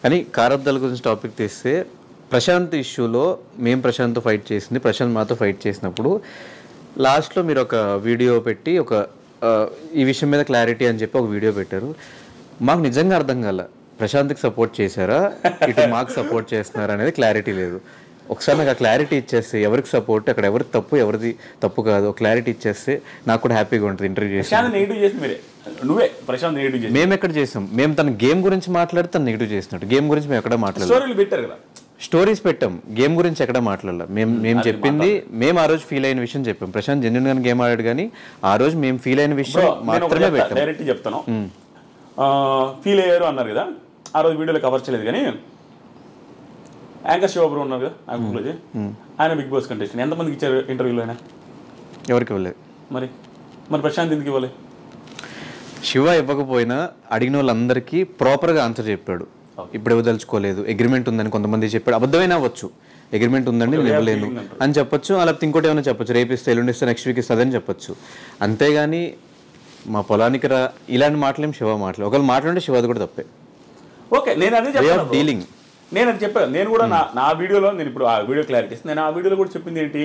కానీ కారబ్దాల గురించి టాపిక్ తీస్తే ప్రశాంత్ ఇష్యూలో మేము ప్రశాంత్తో ఫైట్ చేసింది, ప్రశాంత్ మాతో ఫైట్ చేసినప్పుడు లాస్ట్లో మీరు ఒక వీడియో పెట్టి ఈ విషయం మీద క్లారిటీ అని చెప్పి ఒక వీడియో పెట్టారు. మాకు నిజంగా అర్థం కాల, ప్రశాంత్కి సపోర్ట్ చేశారా ఇటు మాకు సపోర్ట్ చేస్తున్నారా అనేది క్లారిటీ లేదు. ఒకసారి నాకు ఆ క్లారిటీ ఇచ్చేస్తే ఎవరికి సపోర్ట్, అక్కడ ఎవరికి తప్పు ఎవరిది తప్పు కాదు, క్లారిటీ ఇచ్చేస్తే నాకు కూడా హ్యాపీగా ఉంటుంది. ఇంటర్వ్యూ చేసి మేము ఎక్కడ చేసాం, మేము తన గేమ్ గురించి మాట్లాడితే తను నెగిటివ్ చేసినట్టు. గేమ్ గురించి మేము ఎక్కడ మాట్లాడలేదు, స్టోరీస్ పెట్టాం, గేమ్ గురించి ఎక్కడ మాట్లాడాలి. మేము చెప్పింది మేము ఆ రోజు ఫీల్ అయిన విషయం చెప్పాం. ప్రశాంత్ జెన్యున్ గానే గేమ్ ఆడాడు, కానీ ఆ రోజు మేము ఫీల్ అయిన విషయం మాత్రమే పెట్టాం. డైరెక్ట్ చెప్తాను, ఫీల్ అయ్యారు అన్నారు కదా, ఆ రోజు వీడియోలో కవర్ చేయలేదు. కానీ యాంకర్ శివబ్రో ఉన్నారు కదా నాగపూర్లో, ఆయన బిగ్ బాస్ కంటెస్టెంట్, ఎంతమందికి ఇచ్చారు ఇంటర్వ్యూలో? ఆయన ఎవరికి ఇవ్వలేదు. మరి ప్రశాంత్ ఎందుకు ఇవ్వాలి? శివ ఇవ్వకపోయినా అడిగిన వాళ్ళందరికీ ప్రాపర్గా ఆన్సర్ చెప్పాడు. ఇప్పుడు ఇవ్వదలుచుకోలేదు, అగ్రిమెంట్ ఉందని కొంతమంది చెప్పాడు. అబద్ధమైనా అవ్వచ్చు, అగ్రిమెంట్ ఉందండి నేను ఇవ్వలేను అని చెప్పొచ్చు, లేకపోతే ఇంకోటి ఏమైనా చెప్పొచ్చు, రేపిస్తే ఎల్లుండిస్తే నెక్స్ట్ వీక్ ఇస్తుందని చెప్పొచ్చు. అంతేగాని మా పొలానికి రా ఇలాంటి మాటలేం శివ మాటలు. ఒకవేళ మాట్లాడే శివ అది కూడా తప్పే. ఓకే, నేను అదే చెప్పాను, డీలింగ్ నేను అది చెప్పాను. నేను కూడా నా వీడియోలో, నేను ఇప్పుడు ఆ వీడియో క్లారిటీ ఇస్తాను, నేను ఆ వీడియోలో కూడా చెప్పింది ఏంటి,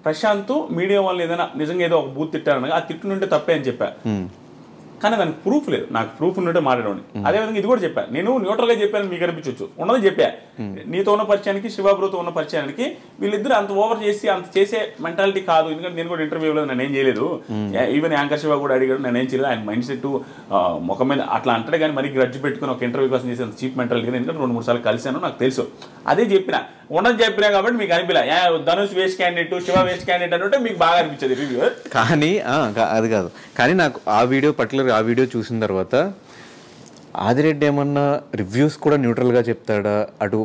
ప్రశాంత్ మీడియా వాళ్ళు ఏదైనా నిజంగా ఏదో ఒక బూత్ తిట్టారనగా ఆ తిట్టునుంటే తప్పే అని చెప్పా. కానీ దానికి ప్రూఫ్ లేదు, నాకు ప్రూఫ్ ఉన్నట్టే మాట్లాడండి. అదేవిధంగా ఇది కూడా చెప్పాను, నేను న్యూట్రల్గా చెప్పాను, మీకు అనిపించవచ్చు, ఉన్నది చెప్పా. నీతో ఉన్న పరిచయానికి శివబ్రోతో ఉన్న పరిచయానికి వీళ్ళిద్దరు అంత ఓవర్ చేసి అంత చేసే మెంటాలిటీ కాదు. ఎందుకంటే నేను కూడా ఇంటర్వ్యూలో నేను ఏం చేయలేదు, ఈవెన్ యాంకర్ శివ కూడా అడిగాడు, నేను ఏం చేయలేదు. ఆయన మైండ్ సెట్ ముఖం మీద అట్లా అంటాడు, కానీ మరీ గ్రడ్జ్ పెట్టుకుని ఒక ఇంటర్వ్యూ కోసం చేసే చీప్ మెంటాలిటీ. ఎందుకంటే 2-3 సార్లు కలిసాను, నాకు తెలుసు. అదే చెప్పిన, ఉన్నది చెప్పినా కాబట్టి మీకు అనిపిలా Dhanush waste candidate, Shiva waste candidate అంటే మీకు బాగా అనిపించేది రివ్యూ. కానీ అది కాదు, కానీ నాకు ఆ వీడియో పర్టికులర్ ఆ వీడియో చూసిన తర్వాత ఆదిరెడ్డి ఏమన్నా రివ్యూస్ కూడా న్యూట్రల్గా చెప్తాడా, అటు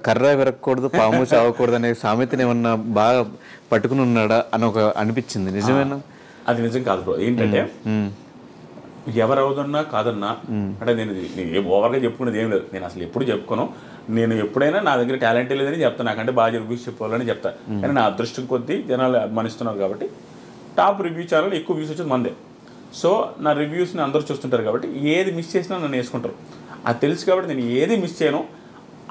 కర్ర విరగకూడదు పాము చావకూడదు అనే సామెతను ఏమన్నా బాగా పట్టుకుని ఉన్నాడా అని అనిపించింది. నిజమేనా? అది నిజం కాదు బ్రో. ఏంటంటే ఎవరు అవుదన్నా కాదన్నా అంటే నేను ఓవర్గా చెప్పుకునేది ఏం లేదు. నేను అసలు ఎప్పుడు చెప్పుకోను. నేను ఎప్పుడైనా నా దగ్గర టాలెంట్ లేదని చెప్తాను, నాకంటే బాగా రివ్యూస్ చెప్పుకోవాలని చెప్తాను. కానీ నా అదృష్టం కొద్దీ జనాలు అభిమానిస్తున్నారు కాబట్టి టాప్ రివ్యూ ఛానల్ ఎక్కువ వ్యూస్ వచ్చేది మందే. సో నా రివ్యూస్ని అందరూ చూస్తుంటారు కాబట్టి ఏది మిస్ చేసినా నన్ను వేసుకుంటారు. అది తెలుసు కాబట్టి నేను ఏది మిస్ చేయను.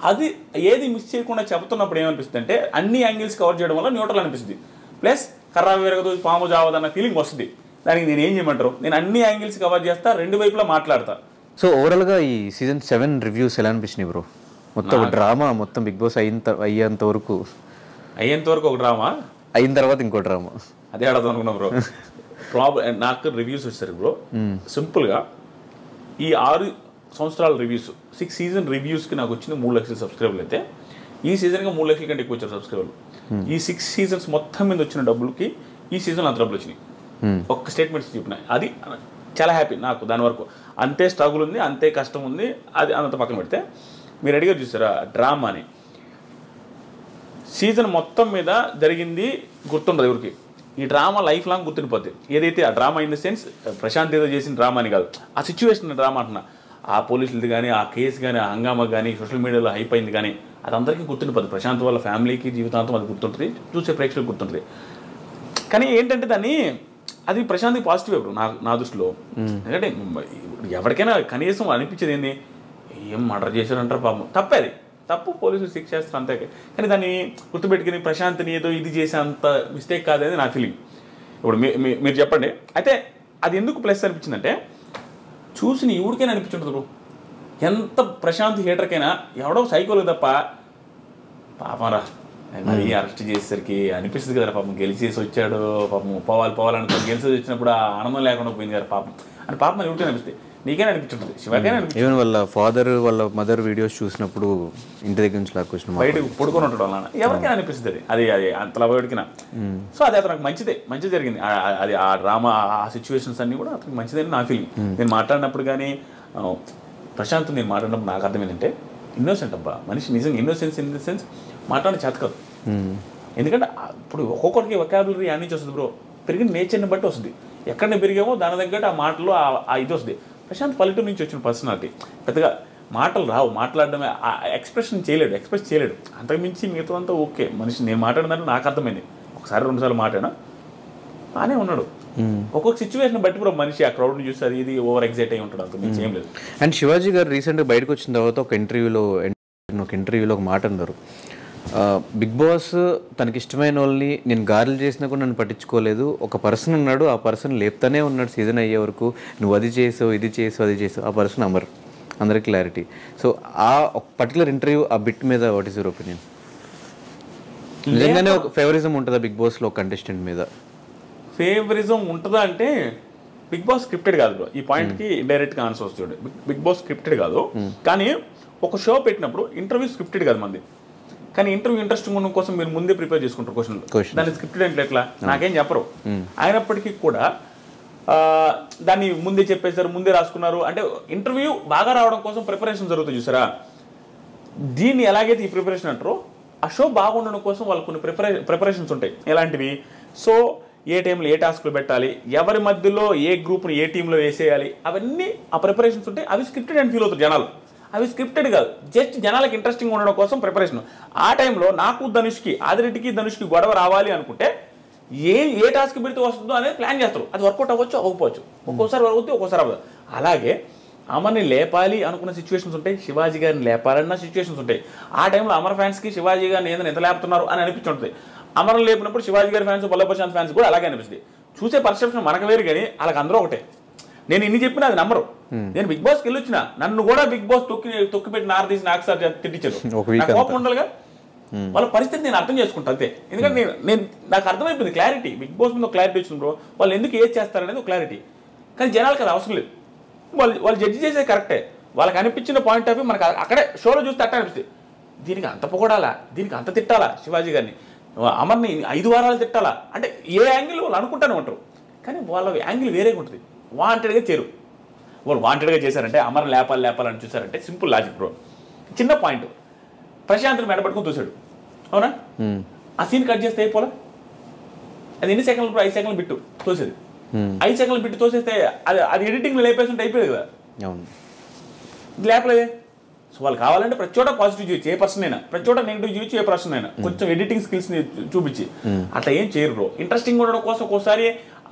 అది ఏది మిస్ చేయకుండా చెబుతున్నప్పుడు ఏమనిపిస్తుంది అంటే అన్ని యాంగిల్స్ కవర్ చేయడం వల్ల న్యూట్రల్ అనిపిస్తుంది. ప్లస్ కర్రా విరగదు పాము జావదన్న ఫీలింగ్ వస్తుంది. దానికి నేను ఏం చేయమంటారు, నేను అన్ని యాంగిల్స్ కవర్ చేస్తా, రెండు వైపులా మాట్లాడతా. సో ఓవరాల్గా ఈ సీజన్ 7 రివ్యూస్ ఎలా అనిపించినాయి బ్రో? మొత్తం డ్రామా, మొత్తం బిగ్ బాస్ అయ్యేంత వరకు ఒక డ్రామా, అయిన తర్వాత ఇంకో డ్రామా, అదే అడదాం అనుకున్నా బ్రో. నాకు రివ్యూస్ వచ్చారు బ్రో. సింపుల్గా ఈ 6 సంవత్సరాల రివ్యూస్ 6 సీజన్ రివ్యూస్కి నాకు వచ్చిన 3 లక్షల సబ్స్క్రైబర్లు అయితే ఈ సీజన్గా 3 లక్షల కంటే ఎక్కువ వచ్చారు సబ్స్క్రైబర్లు. ఈ 6 సీజన్స్ మొత్తం మీద వచ్చిన డబ్బులకి ఈ సీజన్ అంత డబ్బులు వచ్చినాయి. ఒక్క స్టేట్మెంట్స్ చెప్పినాయి. అది చాలా హ్యాపీ నాకు. దాని వరకు అంతే స్ట్రగుల్ ఉంది, అంతే కష్టం ఉంది. అది అంత పక్కన పెడితే మీరు అడిగారు చూసారా డ్రామా అని, సీజన్ మొత్తం మీద జరిగింది గుర్తుండదు ఎవరికి. ఈ డ్రామా లైఫ్ లాంగ్ గుర్తుండిపోద్ది. ఏదైతే ఆ drama in the sense Prashanth ఏదో చేసిన డ్రామా అని కాదు, ఆ సిచ్యువేషన్ డ్రామా అంటున్నా. ఆ పోలీసులది కానీ, ఆ కేసు కానీ, ఆ హంగామా కానీ, సోషల్ మీడియాలో హైప్ అయింది కానీ, అది అందరికీ గుర్తుండిపోద్ది. ప్రశాంత్ వాళ్ళ ఫ్యామిలీకి జీవితాంతం అది గుర్తుంటుంది, చూసే ప్రేక్షకులకు గుర్తుంటుంది. కానీ ఏంటంటే అది ప్రశాంత్కి పాజిటివ్ ఎవరు నా దృష్టిలో. ఎందుకంటే ఎవరికైనా కనీసం అనిపించేది ఏంది, ఏం మర్డర్ చేశారంటారు పాపం, తప్పే, అది తప్పు, పోలీసులు శిక్ష చేస్తారు అంతే. కానీ దాన్ని గుర్తుపెట్టుకుని ప్రశాంత్ని ఏదో ఇది చేసే అంత మిస్టేక్ కాదని నా ఫీలింగ్. ఇప్పుడు మీరు చెప్పండి. అయితే అది ఎందుకు ప్లస్ అనిపించిందంటే చూసిన ఎవరికైనా అనిపించుంటుంది బ్రో. ఎంత ప్రశాంత్ హేటర్కైనా ఎవడో సైకోలు తప్ప పాపం రా మరి అరెస్ట్ చేసేసరికి అనిపిస్తుంది కదా, పాపం గెలిచేసి వచ్చాడు, పాపం పోవాలనుకో, గెలిచేసి వచ్చినప్పుడు ఆ ఆనందం లేకుండా పోయింది కదా పాపం అని పాపం ఎవరికైనా అనిపిస్తుంది. నీకైనా అనిపించుంటుంది, శివకైనా అనిపిస్తుంది. ఈవెన్ వాళ్ళ ఫాదర్ వాళ్ళ మదర్ వీడియోస్ చూసినప్పుడు ఇంటి దగ్గర నుంచి లాక్కొచ్చిన బయటకు పడుకొని ఉంటాడు అలా ఎవరికైనా అనిపిస్తుంది. అది అంతలా బయటకినా. సో అది అతనికి మంచిది జరిగింది. అది ఆ డ్రామా, ఆ సిచ్యువేషన్స్ అన్నీ కూడా అతనికి మంచిదని నా ఫీలింగ్. నేను మాట్లాడినప్పుడు కానీ ప్రశాంత్ నేను మాట్లాడినప్పుడు నాకు అర్థం ఏంటంటే ఇన్నోసెంట్ అబ్బా మనిషి, నిజంగా ఇన్నోసెన్స్ ఇన్ ద సెన్స్ మాట్లాడే చేత కాదు. ఎందుకంటే ఇప్పుడు ఒక్కొక్కరికి వొకాబులరీ అన్ని నుంచి వస్తుంది బ్రో, పెరిగిన నేచర్ని బట్టి వస్తుంది. ఎక్కడ పెరిగామో దాని తగ్గట్టు ఆ మాటలు ఆ ఇది వస్తుంది. ప్రశాంత్ పల్లెటూరు నుంచి వచ్చిన పర్సనాలిటీ, పెద్దగా మాటలు రావు, మాట్లాడడమే, ఎక్స్ప్రెస్ చేయలేడు. అంతకుమించి మిగతా అంతా ఓకే. మనిషి నేను మాట్లాడినంటే నాకు అర్థమైంది. ఒకసారి 2 సార్లు మాట్లాడినా బాగానే ఉన్నాడు. ఒక్కొక్క సిచ్యువేషన్ బట్టి బ్రో మనిషి ఆ క్రౌడ్ని చూసి అది ఇది ఓవర్ ఎగ్జైట్ అయి ఉంటాడు, అంత మించి ఏం లేదు. అండ్ శివాజీ గారు రీసెంట్గా బయటకు వచ్చిన తర్వాత ఒక ఇంటర్వ్యూలో ఒక మాట అన్నారు, బిగ్ బాస్ తనకి ఇష్టమైన వాళ్ళని నేను గారెలు చేసినా కూడా నన్ను పట్టించుకోలేదు, ఒక పర్సన్ ఉన్నాడు, ఆ పర్సన్ లేపుతానే ఉన్నాడు సీజన్ అయ్యే వరకు, నువ్వు అది చేసావు ఇది చేసావు అది చేసావు, ఆ పర్సన్ అమర్, అందరికి క్లారిటీ. సో ఆ ఒక పర్టికులర్ ఇంటర్వ్యూ ఆ బిట్ మీద వాట్ ఈస్ యువర్ ఒపీనియన్? నిజంగానే ఒక ఫేవరిజం ఉంటుందా బిగ్ బాస్లో కంటెస్టెంట్ మీద? ఫేవరిజం ఉంటుందా అంటే బిగ్ బాస్ స్క్రిప్టెడ్ కాదు బ్రో, ఈ పాయింట్కి డైరెక్ట్గా ఆన్సర్ వస్తుంది. బిగ్ బాస్ స్క్రిప్టెడ్ కాదు, కానీ ఒక షో పెట్టినప్పుడు ఇంటర్వ్యూ స్క్రిప్టెడ్ కాదు మంది, కానీ ఇంటర్వ్యూ ఇంట్రెస్టింగ్ ఉండడం కోసం మీరు ముందే ప్రిపేర్ చేసుకుంటారు క్వశ్చన్, దాన్ని స్క్రిప్టెడ్ అంటే ఎట్లా నాకేం చెప్పరు. అయినప్పటికీ కూడా దాన్ని ముందే చెప్పేశారు, ముందే రాసుకున్నారు అంటే ఇంటర్వ్యూ బాగా రావడం కోసం ప్రిపరేషన్ జరుగుతుంది చూసారా. దీన్ని ఎలాగైతే ఈ ప్రిపరేషన్ అంటారో ఆ షో బాగుండడం కోసం వాళ్ళకు కొన్ని ప్రిపరేషన్స్ ఉంటాయి. ఎలాంటివి? సో ఏ టైంలో ఏ టాస్క్లు పెట్టాలి, ఎవరి మధ్యలో ఏ గ్రూప్ని ఏ టీంలో వేసేయాలి, అవన్నీ ఆ ప్రిపరేషన్స్ ఉంటాయి. అవి స్క్రిప్టెడ్ అని ఫీల్ అవుతారు జనాలు, అవి స్క్రిప్టెడ్ కాదు, జస్ట్ జనాలకు ఇంట్రెస్టింగ్ ఉండడం కోసం ప్రిపరేషన్. ఆ టైంలో నాకు ధనుష్కి, ఆదిరెడ్డికి ధనుష్కి గొడవ రావాలి అనుకుంటే ఏ టాస్క్ పెడితే వస్తుందో అనేది ప్లాన్ చేస్తారు. అది వర్కౌట్ అవ్వచ్చు అవ్వకపోవచ్చు, ఒక్కోసారి అవుతుంది ఒక్కోసారి అవ్వదు. అలాగే అమర్ని లేపాలి అనుకున్న సిచ్యువేషన్స్ ఉంటాయి, శివాజీ గారిని లేపాలన్న సిచ్యువేషన్స్ ఉంటాయి. ఆ టైంలో అమర్ ఫ్యాన్స్కి శివాజీ గారిని ఏదైనా ఎంత లేపుతున్నారు అని అనిపించుంటుంది. అమర్ లేపినప్పుడు శివాజీ గారి ఫ్యాన్స్, బల్ల ప్రశాంత్ ఫ్యాన్స్ కూడా అలాగే అనిపిస్తుంది. చూసే పర్సెప్షన్ మనకు వేరు, కానీ వాళ్ళకి అందరూ ఒకటే. నేను ఇన్ని చెప్పినా అది నమ్మరు. నేను బిగ్ బాస్కి వెళ్ళి వచ్చిన, నన్ను కూడా బిగ్ బాస్ తొక్కి పెట్టి నార తీసి నాకు సార్ తిట్టించారు, కోపం ఉండాలిగా. వాళ్ళ పరిస్థితి నేను అర్థం చేసుకుంటాను అంతే. ఎందుకంటే నేను నాకు అర్థమైపోయింది క్లారిటీ, బిగ్ బాస్ మీద క్లారిటీ వచ్చింది బ్రో, వాళ్ళు ఎందుకు ఏది చేస్తారనేది ఒక క్లారిటీ. కానీ జనాలకు అది అవసరం లేదు, వాళ్ళు జడ్జి చేసేది కరెక్టే, వాళ్ళకి అనిపించిన పాయింట్ ఆఫ్ వ్యూ మనకు అక్కడే షోలో చూస్తే అట్ట అనిపిస్తుంది. దీనికి అంత పొగడాలా, దీనికి అంత తిట్టాలా, శివాజీ గారిని అమర్ని 5 వారాలు తిట్టాలా అంటే ఏ యాంగిల్ వాళ్ళు అనుకుంటానే ఉంటారు, కానీ వాళ్ళ యాంగిల్ వేరేగా ఉంటుంది. వాంటెడ్గా చేరు, వాళ్ళు వాంటెడ్గా చేశారంటే అమర్ని లేపాలని చూసారంటే సింపుల్ లాజిక్ బ్రో. చిన్న పాయింట్, ప్రశాంత్ని మెడపట్టుకుని చూశాడు, అవునా? ఆ సీన్ కట్ చేస్తే అయిపోలే, అది ఎన్ని సెకండ్లు? 5 సెకండ్లు బిట్టు తోసేది, 5 సెకండ్లు బిట్టు తోసేస్తే అది ఎడిటింగ్లో లేపేసి ఉంటే అయిపోయేది కదా, ఇది లేపలేదే. సో వాళ్ళు కావాలంటే ప్రతి చోట పాజిటివ్ చూపించి ఏ పర్సన్ అయినా, ప్రతి చోట నెగిటివ్ చూపించి ఏ పర్సన్ అయినా కొంచెం ఎడిటింగ్ స్కిల్స్ని చూపించి అట్లా ఏం చేయరు బ్రో. ఇంట్రెస్టింగ్ ఉండడం కోసం ఒక్కోసారి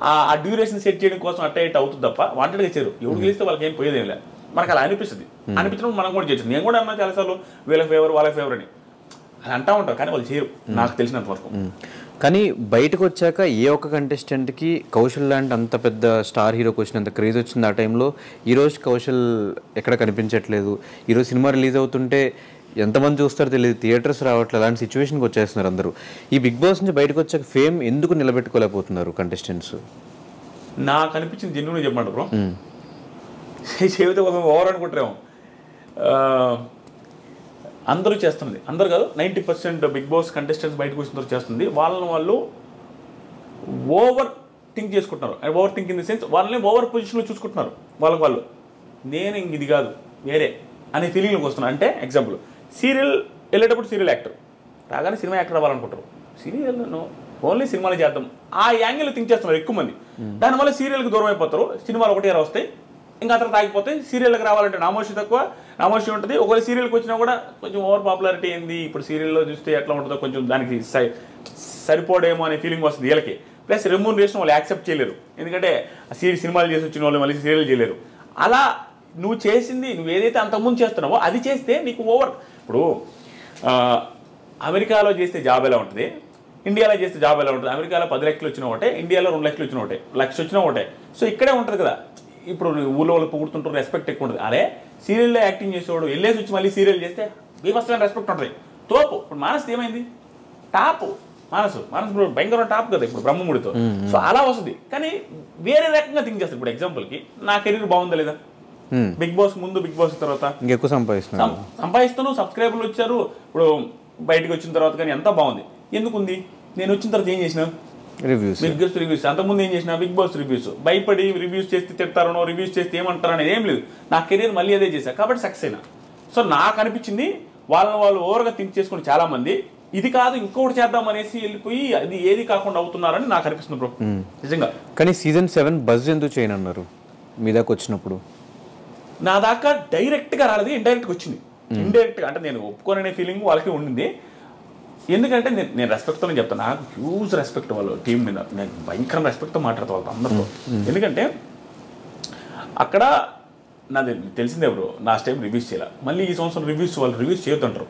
ఆ డ్యూరేషన్ సెట్ చేయడం కోసం అట్ట ఇట్ అవుతుంది తప్ప వాంటెడ్గా చేయరు. ఎవరు గెలిస్తే వాళ్ళకి ఏం పోయేదేం లేదు, మనకు అలా అనిపిస్తుంది. అనిపించడం మనం కూడా చేయొచ్చు. నేను కూడా అన్నా చాలాసార్లు వీళ్ళ ఫేవర్ వాళ్ళ ఫేవర్ అని అది అంటా ఉంటాం, కానీ వాళ్ళు చేయరు నాకు తెలిసినంత వరకు. కానీ బయటకు వచ్చాక ఏ ఒక్క కంటెస్టెంట్కి కౌశల్ లాంటి అంత పెద్ద స్టార్ హీరోకి వచ్చినంత క్రేజ్ వచ్చింది ఆ టైంలో. ఈరోజు కౌశల్ ఎక్కడ కనిపించట్లేదు. ఈరోజు సినిమా రిలీజ్ అవుతుంటే ఎంతమంది చూస్తారో తెలియదు, థియేటర్స్ రావట్లేదు, అలాంటి సిచ్యువేషన్కి వచ్చేస్తున్నారు అందరూ. ఈ బిగ్ బాస్ నుంచి బయటకు వచ్చాక ఫేమ్ ఎందుకు నిలబెట్టుకోలేకపోతున్నారు కంటెస్టెంట్స్? నాకు అనిపించింది జెన్యూన్గా చెప్పండి బ్రో, చెబితే ఓవర్ అనుకుంటారేమో. అందరూ చేస్తున్నది, అందరు కాదు 90% బిగ్ బాస్ కంటెస్టెంట్స్ బయటకు వచ్చిన తర్వాత చేస్తుంది, వాళ్ళు ఓవర్ థింక్ చేసుకుంటున్నారు. Over think in the sense వాళ్ళని ఓవర్ పొజిషన్లో చూసుకుంటున్నారు. వాళ్ళు నేను ఇంక ఇది కాదు వేరే అనే ఫీలింగ్లోకి వస్తున్నారు. అంటే ఎగ్జాంపుల్, సీరియల్ వెళ్ళేటప్పుడు సీరియల్ యాక్టర్ రాగానే సినిమా యాక్టర్ అవ్వాలనుకుంటారు, సీరియల్ ఓన్లీ సినిమాలు చేద్దాం ఆ యాంగిల్ థింక్ చేస్తున్నారు ఎక్కువ మంది. దానివల్ల సీరియల్కి దూరం అయిపోతారు, సినిమాలు ఒకటే వస్తాయి, ఇంకా అతను తాగిపోతాయి. సీరియల్కి రావాలంటే నామోషి తక్కువ, నామోషి ఉంటుంది. ఒకవేళ సీరియల్కి వచ్చినా కూడా కొంచెం ఓవర్ పాపులారిటీ ఏంది, ఇప్పుడు సీరియల్లో చూస్తే ఎట్లా ఉంటుందో కొంచెం దానికి సరిపోడేమో అనే ఫీలింగ్ వస్తుంది వీళ్ళకి. ప్లస్ రెమ్యూనరేషన్ వాళ్ళు యాక్సెప్ట్ చేయలేరు, ఎందుకంటే సినిమాలు చేసి వచ్చిన వాళ్ళు మళ్ళీ సీరియల్ చేయలేరు. అలా నువ్వు చేసింది, నువ్వు ఏదైతే అంతకుముందు చేస్తున్నావో అది చేస్తే నీకు ఓవర్. ఇప్పుడు అమెరికాలో చేస్తే జాబ్ ఎలా ఉంటుంది, ఇండియాలో చేస్తే జాబ్ ఎలా ఉంటుంది? అమెరికాలో 10 లక్షలు వచ్చిన ఒకటే, ఇండియాలో 2 లక్షలు వచ్చిన ఒకటే, 1 లక్ష వచ్చిన ఒకటే. సో ఇక్కడే ఉంటుంది కదా. ఇప్పుడు ఊళ్ళో వాళ్ళు పొగుడుతుంటారు, రెస్పెక్ట్ ఎక్కువ ఉంటుంది. అదే సీరియల్లో యాక్టింగ్ చేసేవాడు వెళ్ళేసి వచ్చి మళ్ళీ సీరియల్ చేస్తే బీభత్సమైన రెస్పెక్ట్ ఉంటుంది. తోపు ఇప్పుడు మానస్ ఏమైంది, టాప్ మానసు ఇప్పుడు భయంకరమైన టాప్ కదా ఇప్పుడు బ్రహ్మముడితో. సో అలా వస్తుంది, కానీ వేరే రకంగా థింక్ చేస్తారు. ఇప్పుడు ఎగ్జాంపుల్కి నా కెరీర్ బాగుందా లేదా, బిగ్ బాస్ ముందు బిగ్ బాస్ తర్వాత ఇంకెక్కువ సంపాదిస్తాను, సబ్స్క్రైబర్లు వచ్చారు, ఇప్పుడు బయటకు వచ్చిన తర్వాత కానీ ఎంత బాగుంది. ఎందుకు ఉంది? నేను వచ్చిన తర్వాత ఏం చేసిన బిగ్ బాస్ రివ్యూస్, అంతకుముందు ఏం చేసిన బిగ్ బాస్ రివ్యూస్, భయపడి రివ్యూస్ చేస్తే తిడతారనో రివ్యూస్ చేస్తే ఏమంటారు అనేది ఏం లేదు. నా కెరీర్ మళ్ళీ అదే చేశాను కాబట్టి సక్సెస్ అయినా. సో నాకు అనిపించింది వాళ్ళు ఓవర్గా థింక్ చేసుకుని చాలా మంది ఇది కాదు ఇంకొకటి చేద్దాం అనేసి వెళ్ళిపోయి అది ఏది కాకుండా అవుతున్నారని నాకు అనిపిస్తుంది బ్రో నిజంగా. కానీ సీజన్ 7 బజ్ ఎందుకు చేయనన్నారు మీ దాకా వచ్చినప్పుడు? నా దాకా డైరెక్ట్గా రాలేదు, ఇండైరెక్ట్గా వచ్చింది. ఇండైరెక్ట్గా అంటే నేను ఒప్పుకోననే ఫీలింగ్ వాళ్ళకి ఉండింది. ఎందుకంటే నేను రెస్పెక్ట్తోనే చెప్తాను, నాకు హ్యూజ్ రెస్పెక్ట్ వాళ్ళు టీం మీద, నేను భయంకరం రెస్పెక్ట్తో మాట్లాడతా వాళ్ళతో అందరితో. ఎందుకంటే అక్కడ నాది తెలిసిందే బ్రో, లాస్ట్ టైం రివ్యూస్ చేయాలి, మళ్ళీ ఈ సంవత్సరం వాళ్ళు రివ్యూస్ చేయొద్దంటారు.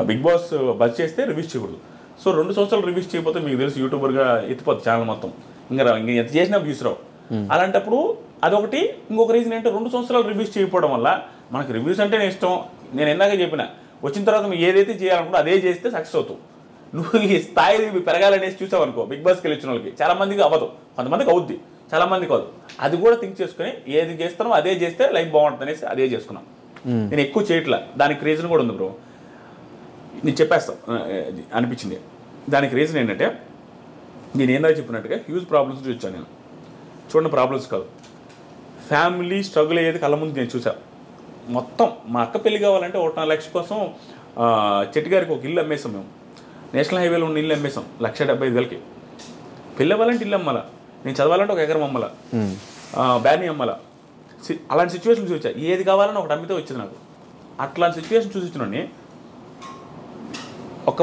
బిగ్ బాస్ బజ్ చేస్తే రివ్యూస్ చేయకూడదు. సో 2 సంవత్సరాలు రివ్యూస్ చేయకపోతే మీకు తెలుసు యూట్యూబర్గా ఎత్తిపోతుంది ఛానల్ మొత్తం, ఇంకా ఎంత చేసినా వ్యూస్ రావు. అలాంటప్పుడు అదొకటి. ఇంకొక రీజన్ ఏంటంటే 2 సంవత్సరాలు రివ్యూస్ చేయకపోవడం వల్ల మనకు రివ్యూస్ అంటేనే ఇష్టం. నేను ఎందాక చెప్పిన, వచ్చిన తర్వాత నువ్వు ఏదైతే చేయాలనుకుంటో అదే చేస్తే సక్సెస్ అవుతావు. నువ్వు ఈ స్థాయి పెరగాలనేసి చూసావు అనుకో, బిగ్ బాస్కి వెళ్ళి వచ్చిన వాళ్ళకి చాలామందికి అవ్వదు, కొంతమందికి అవుద్ది, చాలామందికి అవ్వదు. అది కూడా థింక్ చేసుకుని ఏది చేస్తానో అదే చేస్తే లైఫ్ బాగుంటుంది అనేసి అదే చేసుకున్నాను. నేను ఎక్కువ చేయట్లా. దానికి రీజన్ కూడా ఉంది బ్రో, నేను చెప్పేస్తాను అనిపించింది. దానికి రీజన్ ఏంటంటే నేను ఏందో చెప్పినట్టుగా హ్యూజ్ ప్రాబ్లమ్స్ చూసాను నేను. చూడండి, ప్రాబ్లమ్స్ కాదు, ఫ్యామిలీ స్ట్రగుల్ అయ్యేది కళ్ళ ముందు నేను చూసాను మొత్తం. మా అక్క పెళ్లి కావాలంటే 1.5 లక్ష కోసం చెట్టు గారికి ఒక ఇల్లు అమ్మేసాం మేము. నేషనల్ హైవేలో ఉన్న ఇల్లు అమ్మేసాం 1,75,000కి. పెళ్ళి అవ్వాలంటే ఇల్లు అమ్మాల, నేను చదవాలంటే 1 ఎకరం అమ్మాల, బ్యానీ అమ్మాల. అలాంటి సిచ్యువేషన్ చూసా. ఏది కావాలని ఒకటి అమ్మితే వచ్చింది నాకు. అట్లాంటి సిచ్యువేషన్ చూసి వచ్చినండి. ఒక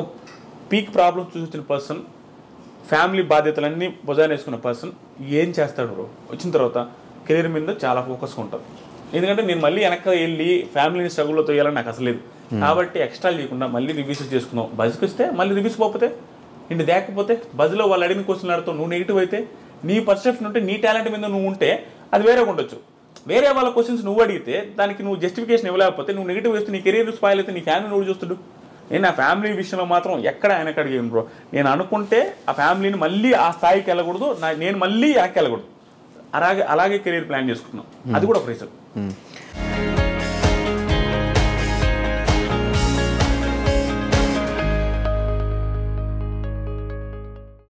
పీక్ ప్రాబ్లమ్ చూసి వచ్చిన పర్సన్, ఫ్యామిలీ బాధ్యతలన్నీ భుజాన్ని వేసుకున్న పర్సన్ ఏం చేస్తాడు బ్రో? వచ్చిన తర్వాత కెరీర్ మీద చాలా ఫోకస్గా ఉంటుంది. ఎందుకంటే నేను మళ్ళీ వెనక్కి వెళ్ళి ఫ్యామిలీని స్ట్రగుల్లో తోయాలని నాకు అసలు లేదు. కాబట్టి ఎక్స్ట్రా చేయకుండా మళ్ళీ రివ్యూస్ చేసుకున్నాం. బజ్కి వస్తే మళ్ళీ రివ్యూస్ పోతే నిన్ను దేకపోతే బజ్లో వాళ్ళు అడిగిన క్వశ్చన్ అడుగుతావు, నువ్వు నెగిటివ్ అయితే, నీ పర్సెప్షన్ ఉంటే, నీ టాలెంట్ మీద నువ్వు ఉంటే అది వేరే ఉండొచ్చు. వేరే వాళ్ళ క్వశ్చన్స్ నువ్వు అడిగితే దానికి నువ్వు జస్టిఫికేషన్ ఇవ్వలేకపోతే, నువ్వు నెగిటివ్ వేస్తే నీ కెరీర్ స్పాయిల్ అయితే నీ ఫ్యామిలీ నువ్వు చూస్తుడు. నేను ఆ ఫ్యామిలీ విషయంలో మాత్రం ఎక్కడ ఆయనకు అడిగాను బ్రో. నేను అనుకుంటే ఆ ఫ్యామిలీని మళ్ళీ ఆ స్థాయికి వెళ్ళకూడదు, నేను మళ్ళీ వెనక్కి వెళ్ళకూడదు. అలాగే కెరీర్ ప్లాన్ చేసుకున్నాం. అది కూడా ఒక రీజన్.